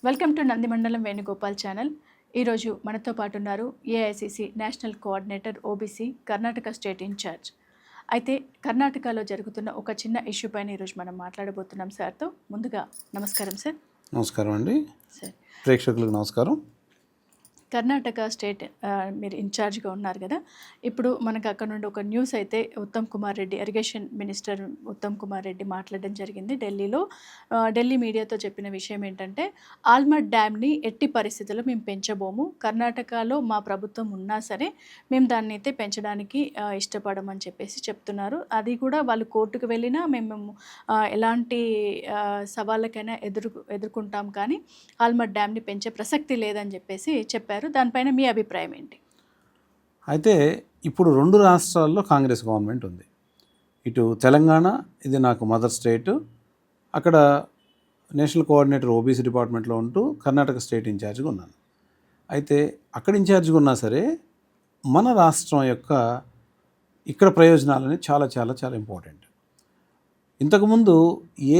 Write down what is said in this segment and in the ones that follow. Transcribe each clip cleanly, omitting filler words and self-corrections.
Welcome to Nandimandalam Venugopal channel. ఈరోజు మనతో పాటు ఉన్నారు AICC national coordinator OBC Karnataka state incharge. అయితే కర్ణాటకలో జరుగుతున్న ఒక చిన్న ఇష్యూ పైన ఈరోజు మనం మాట్లాడబోతున్నాం సార్తో. ముందుగా నమస్కారం సార్. నమస్కారం అండి. సార్, ప్రేక్షకులకు నమస్కారం. కర్ణాటక స్టేట్ మీరు ఇన్ఛార్జ్గా ఉన్నారు కదా. ఇప్పుడు మనకు అక్కడ నుండి ఒక న్యూస్ అయితే ఉత్తమ్ కుమార్ రెడ్డి, ఇరిగేషన్ మినిస్టర్ ఉత్తమ్ కుమార్ రెడ్డి మాట్లాడడం జరిగింది ఢిల్లీలో. ఢిల్లీ మీడియాతో చెప్పిన విషయం ఏంటంటే, ఆల్మట్ డ్యామ్ని ఎట్టి పరిస్థితుల్లో మేము పెంచబోము, కర్ణాటకలో మా ప్రభుత్వం ఉన్నా సరే మేము దాన్ని అయితే పెంచడానికి ఇష్టపడమని చెప్పేసి చెప్తున్నారు. అది కూడా వాళ్ళు కోర్టుకు వెళ్ళినా మేము ఎలాంటి సవాళ్ళకైనా ఎదుర్కొంటాం, కానీ ఆల్మట్ డ్యామ్ని పెంచే ప్రసక్తి లేదని చెప్పేసి చెప్పారు. దానిపైన మీ అభిప్రాయం ఏంటి? అయితే ఇప్పుడు 2 రాష్ట్రాల్లో కాంగ్రెస్ గవర్నమెంట్ ఉంది. ఇటు తెలంగాణ, ఇది నాకు మదర్ స్టేటు, అక్కడ నేషనల్ కోఆర్డినేటర్ ఓబీసీ డిపార్ట్మెంట్లో ఉంటూ కర్ణాటక స్టేట్ ఇన్ఛార్జ్గా ఉన్నాను. అయితే అక్కడ ఇన్ఛార్జ్గా ఉన్నా సరే మన రాష్ట్రం యొక్క ఇక్కడ ప్రయోజనాలని చాలా చాలా చాలా ఇంపార్టెంట్. ఇంతకుముందు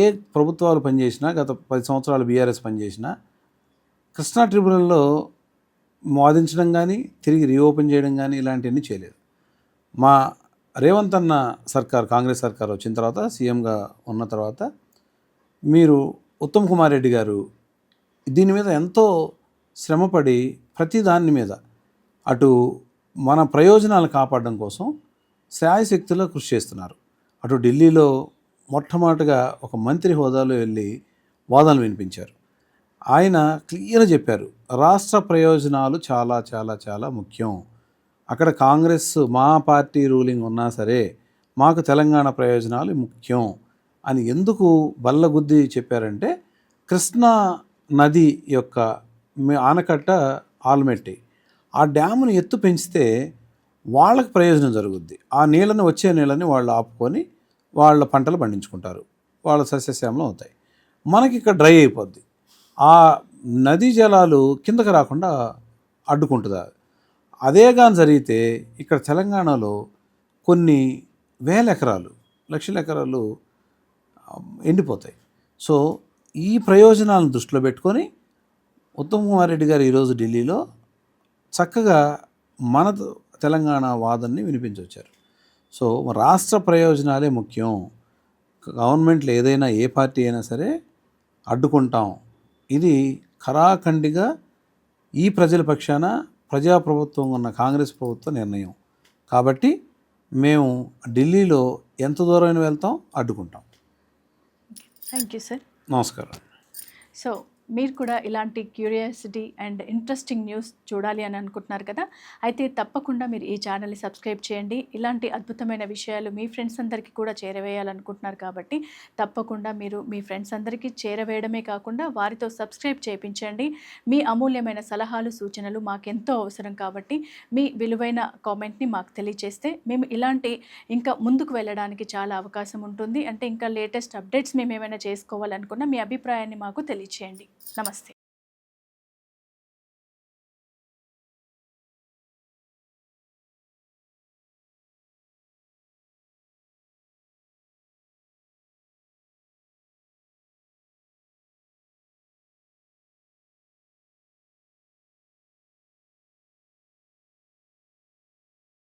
ఏ ప్రభుత్వాలు పనిచేసినా, గత 10 సంవత్సరాలు బీఆర్ఎస్ పనిచేసినా, కృష్ణా ట్రిబ్యునల్లో వాదించడం కానీ తిరిగి రీఓపెన్ చేయడం కానీ ఇలాంటివన్నీ చేయలేదు. మా రేవంత్ అన్న సర్కార్, కాంగ్రెస్ సర్కార్ వచ్చిన తర్వాత, సీఎంగా ఉన్న తర్వాత, మీరు ఉత్తమ్ కుమార్ రెడ్డి గారు దీని మీద ఎంతో శ్రమపడి ప్రతి దాని మీద అటు మన ప్రయోజనాలు కాపాడడం కోసం శాయశక్తిలో కృషి చేస్తున్నారు. అటు ఢిల్లీలో మొట్టమొదటిగా ఒక మంత్రి హోదాలో వెళ్ళి వాదనలు వినిపించారు. ఆయన క్లియర్గా చెప్పారు, రాష్ట్ర ప్రయోజనాలు చాలా చాలా చాలా ముఖ్యం. అక్కడ కాంగ్రెస్ మా పార్టీ రూలింగ్ ఉన్నా సరే మాకు తెలంగాణ ప్రయోజనాలు ముఖ్యం అని ఎందుకు బల్లగుద్ది చెప్పారంటే, కృష్ణా నది యొక్క ఆనకట్ట ఆల్మెట్టి, ఆ డ్యామును ఎత్తు పెంచితే వాళ్ళకి ప్రయోజనం జరుగుద్ది. ఆ నీళ్ళని, వచ్చే నీళ్ళని వాళ్ళు ఆపుకొని వాళ్ళ పంటలు పండించుకుంటారు, వాళ్ళ సస్యశ్యామలం అవుతాయి. మనకి ఇక్కడ డ్రై అయిపోద్ది. ఆ నదీ జలాలు కిందకి రాకుండా అడ్డుకుంటుంది. అదే కానీ జరిగితే ఇక్కడ తెలంగాణలో కొన్ని వేల ఎకరాలు, లక్షల ఎకరాలు ఎండిపోతాయి. సో ఈ ప్రయోజనాలను దృష్టిలో పెట్టుకొని ఉత్తమ్ కుమార్ రెడ్డి గారు ఈరోజు ఢిల్లీలో చక్కగా మన తెలంగాణ వాదనని వినిపించొచ్చారు. సో రాష్ట్ర ప్రయోజనాలే ముఖ్యం, గవర్నమెంట్లు ఏదైనా, ఏ పార్టీ అయినా సరే అడ్డుకుంటాం, ఇది ఖరాఖండిగా ఈ ప్రజల పక్షాన ప్రజాప్రభుత్వం ఉన్న కాంగ్రెస్ ప్రభుత్వ నిర్ణయం. కాబట్టి మేము ఢిల్లీలో ఎంత దూరమైన వెళ్తాం, అడ్డుకుంటాం. Thank you sir. నమస్కారం. సో మీరు కూడా ఇలాంటి క్యూరియాసిటీ అండ్ ఇంట్రెస్టింగ్ న్యూస్ చూడాలి అని అనుకుంటున్నారు కదా, అయితే తప్పకుండా మీరు ఈ ఛానల్ని సబ్స్క్రైబ్ చేయండి. ఇలాంటి అద్భుతమైన విషయాలు మీ ఫ్రెండ్స్ అందరికీ కూడా చేరవేయాలనుకుంటున్నారు కాబట్టి తప్పకుండా మీరు మీ ఫ్రెండ్స్ అందరికీ చేరవేయడమే కాకుండా వారితో సబ్స్క్రైబ్ చేయించండి. మీ అమూల్యమైన సలహాలు, సూచనలు మాకెంతో అవసరం కాబట్టి మీ విలువైన కామెంట్ని మాకు తెలియచేస్తే మేము ఇలాంటి ఇంకా ముందుకు వెళ్ళడానికి చాలా అవకాశం ఉంటుంది. అంటే ఇంకా లేటెస్ట్ అప్డేట్స్ మేము ఏమైనా చేసుకోవాలనుకున్నా మీ అభిప్రాయాన్ని మాకు తెలియచేయండి. నమస్తే.